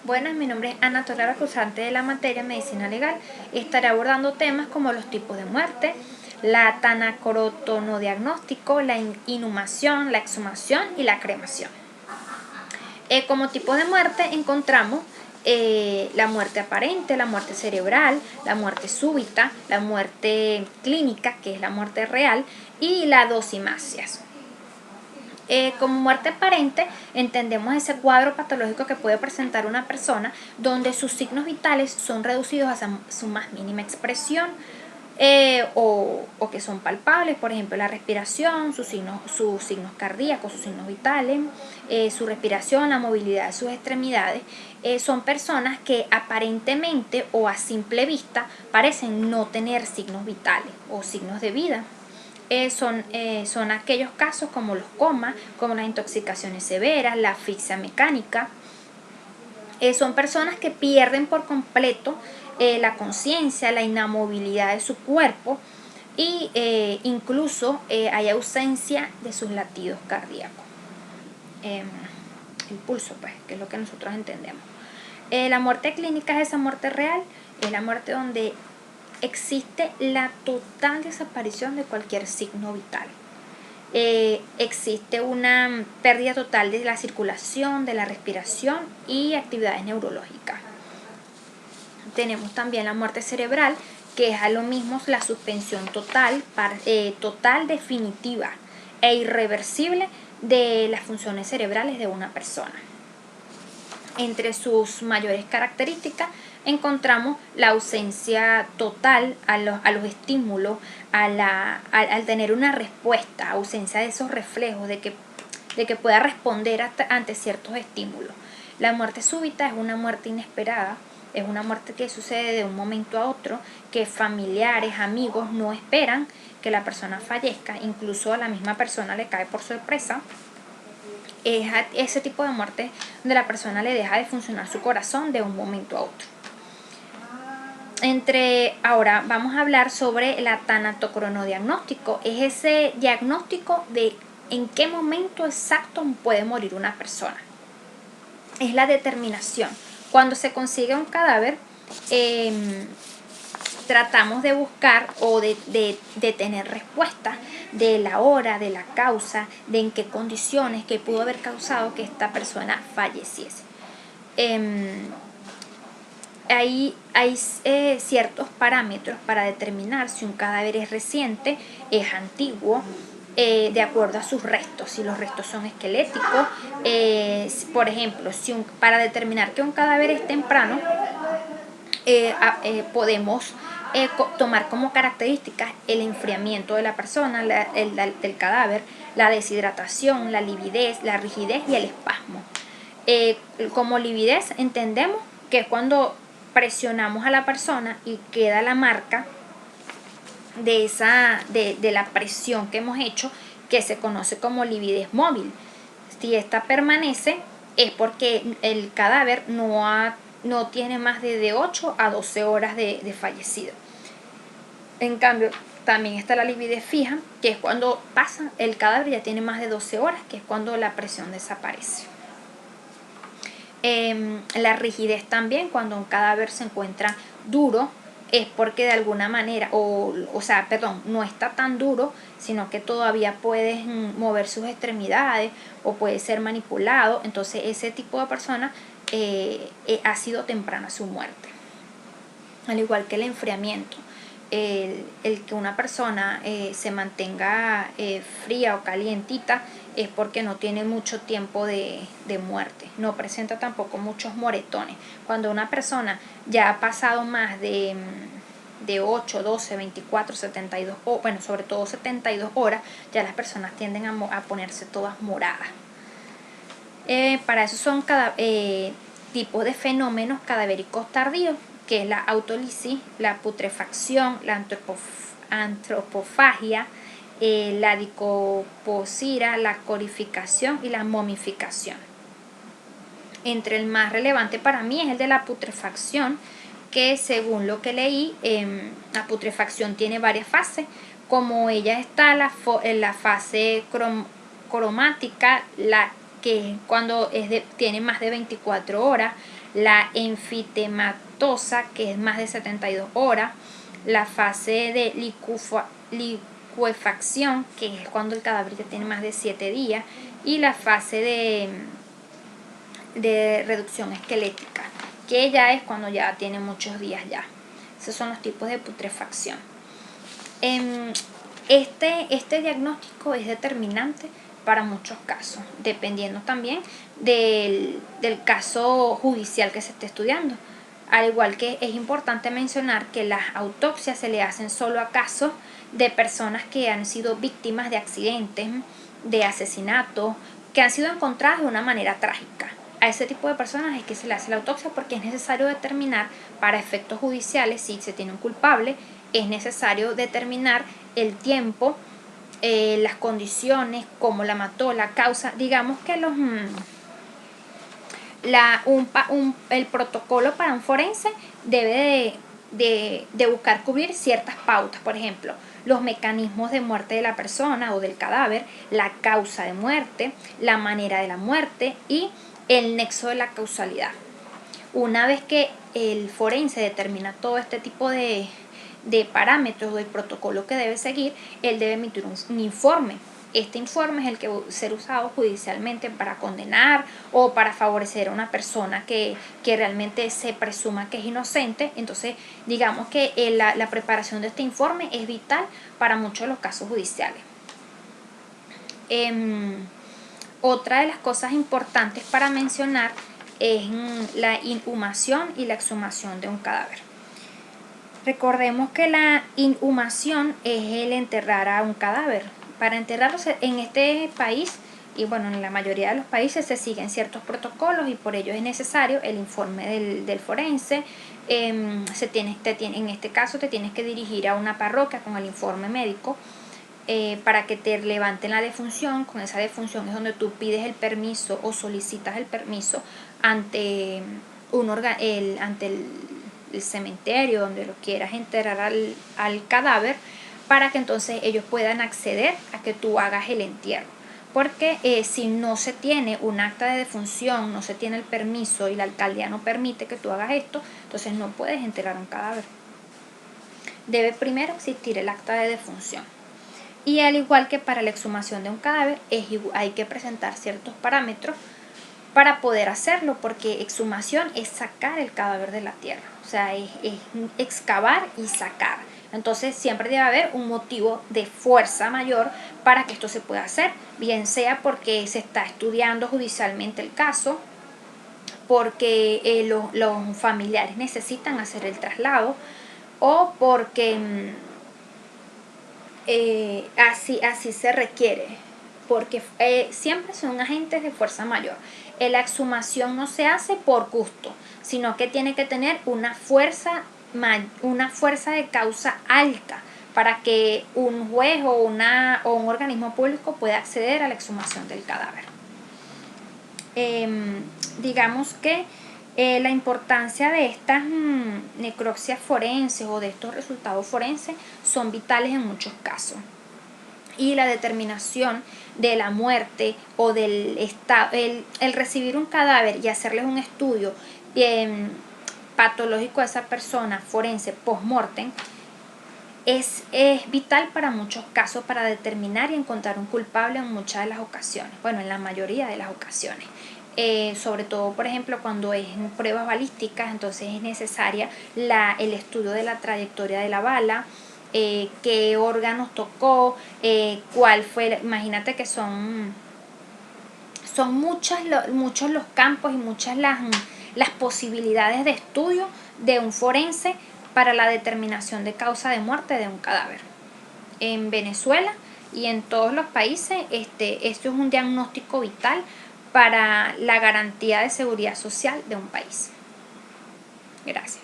Buenas, mi nombre es Ana Torrera, cursante de la materia Medicina Legal, y estaré abordando temas como los tipos de muerte, la tanacrotonodiagnóstico, la inhumación, la exhumación y la cremación. Como tipo de muerte encontramos la muerte aparente, la muerte cerebral, la muerte súbita, la muerte clínica, que es la muerte real, y la dosimacias. Como muerte aparente entendemos ese cuadro patológico que puede presentar una persona donde sus signos vitales son reducidos a su más mínima expresión o que son palpables, por ejemplo la respiración, sus signos cardíacos, sus signos vitales, su respiración, la movilidad de sus extremidades. Son personas que aparentemente o a simple vista parecen no tener signos vitales o signos de vida. Son aquellos casos como los comas, como las intoxicaciones severas, la asfixia mecánica. Son personas que pierden por completo la conciencia, la inamovilidad de su cuerpo y incluso hay ausencia de sus latidos cardíacos. El pulso, pues, que es lo que nosotros entendemos. La muerte clínica es esa muerte real, es la muerte donde existe la total desaparición de cualquier signo vital. Existe una pérdida total de la circulación, de la respiración y actividades neurológicas. Tenemos también la muerte cerebral, que es a lo mismo la suspensión total, definitiva e irreversible de las funciones cerebrales de una persona. Entre sus mayores características encontramos la ausencia total a los estímulos, al tener una respuesta, ausencia de esos reflejos, de que pueda responder ante ciertos estímulos. La muerte súbita es una muerte inesperada, es una muerte que sucede de un momento a otro, que familiares, amigos no esperan que la persona fallezca, incluso a la misma persona le cae por sorpresa. Es ese tipo de muerte donde la persona le deja de funcionar su corazón de un momento a otro. Ahora vamos a hablar sobre la tanatocronodiagnóstico. Es ese diagnóstico de en qué momento exacto puede morir una persona. Es la determinación. Cuando se consigue un cadáver, tratamos de buscar o de tener respuestas de la hora, de la causa, de en qué condiciones, qué pudo haber causado que esta persona falleciese. Hay ciertos parámetros para determinar si un cadáver es reciente, es antiguo, de acuerdo a sus restos, si los restos son esqueléticos. Por ejemplo, para determinar que un cadáver es temprano, podemos tomar como características el enfriamiento de la persona, del cadáver, la deshidratación, la lividez, la rigidez y el espasmo. Como lividez entendemos que es cuando presionamos a la persona y queda la marca de la presión que hemos hecho, que se conoce como lividez móvil. Si esta permanece es porque el cadáver no tiene más de 8 a 12 horas de fallecido. En cambio, también está la lividez fija, que es cuando pasa el cadáver ya tiene más de 12 horas, que es cuando la presión desaparece. La rigidez también, cuando un cadáver se encuentra duro, es porque de alguna manera, no está tan duro, sino que todavía puede mover sus extremidades o puede ser manipulado. Entonces ese tipo de persona ha sido temprana su muerte. Al igual que el enfriamiento, el que una persona se mantenga fría o calientita es porque no tiene mucho tiempo de muerte, no presenta tampoco muchos moretones. Cuando una persona ya ha pasado más de 8, 12, 24, 72, sobre todo 72 horas, ya las personas tienden a ponerse todas moradas. Para eso son tipos de fenómenos cadavéricos tardíos, que es la autólisis, la putrefacción, la antropofagia, la dicoposira, la corificación y la momificación. Entre el más relevante para mí es el de la putrefacción, que según lo que leí, la putrefacción tiene varias fases. Como ella está en la fase cromática, la que es cuando tiene más de 24 horas, la enfitematosa, que es más de 72 horas, la fase de licuefacción, que es cuando el cadáver ya tiene más de 7 días, y la fase de reducción esquelética, que ya es cuando ya tiene muchos días ya. Esos son los tipos de putrefacción. Este diagnóstico es determinante para muchos casos, dependiendo también del caso judicial que se esté estudiando. Al igual que es importante mencionar que las autopsias se le hacen solo a casos de personas que han sido víctimas de accidentes, de asesinatos, que han sido encontradas de una manera trágica. A ese tipo de personas es que se le hace la autopsia, porque es necesario determinar para efectos judiciales si se tiene un culpable, es necesario determinar el tiempo, las condiciones, cómo la mató, la causa. Digamos que el protocolo para un forense debe de buscar cubrir ciertas pautas, por ejemplo, los mecanismos de muerte de la persona o del cadáver, la causa de muerte, la manera de la muerte y el nexo de la causalidad. Una vez que el forense determina todo este tipo de parámetros del protocolo que debe seguir, él debe emitir un informe. Este informe es el que va a ser usado judicialmente para condenar o para favorecer a una persona que realmente se presuma que es inocente. Entonces, digamos que la preparación de este informe es vital para muchos de los casos judiciales. Otra de las cosas importantes para mencionar es la inhumación y la exhumación de un cadáver. Recordemos que la inhumación es el enterrar a un cadáver. Para enterrarlo en este país, y bueno, en la mayoría de los países se siguen ciertos protocolos y por ello es necesario el informe del forense. En este caso te tienes que dirigir a una parroquia con el informe médico para que te levanten la defunción. Con esa defunción es donde tú pides el permiso o solicitas el permiso ante el cementerio donde lo quieras enterrar al cadáver, para que entonces ellos puedan acceder a que tú hagas el entierro. Porque si no se tiene un acta de defunción, no se tiene el permiso y la alcaldía no permite que tú hagas esto, entonces no puedes enterrar un cadáver. Debe primero existir el acta de defunción. Y al igual que para la exhumación de un cadáver, hay que presentar ciertos parámetros para poder hacerlo, porque exhumación es sacar el cadáver de la tierra, o sea, es excavar y sacar. Entonces siempre debe haber un motivo de fuerza mayor para que esto se pueda hacer, bien sea porque se está estudiando judicialmente el caso, porque los familiares necesitan hacer el traslado, o porque así se requiere, porque siempre son agentes de fuerza mayor. La exhumación no se hace por gusto, sino que tiene que tener una fuerza de causa alta para que un juez o un organismo público pueda acceder a la exhumación del cadáver. Digamos que la importancia de estas necropsias forenses o de estos resultados forenses son vitales en muchos casos. Y la determinación de la muerte o del estado, el recibir un cadáver y hacerles un estudio patológico a esa persona forense post-mortem es vital para muchos casos, para determinar y encontrar un culpable en muchas de las ocasiones, bueno, en la mayoría de las ocasiones. Sobre todo, por ejemplo, cuando es en pruebas balísticas, entonces es necesaria el estudio de la trayectoria de la bala, qué órganos tocó, cuál fue, imagínate que son muchos los campos y muchas las posibilidades de estudio de un forense para la determinación de causa de muerte de un cadáver. En Venezuela y en todos los países, esto es un diagnóstico vital para la garantía de seguridad social de un país. Gracias.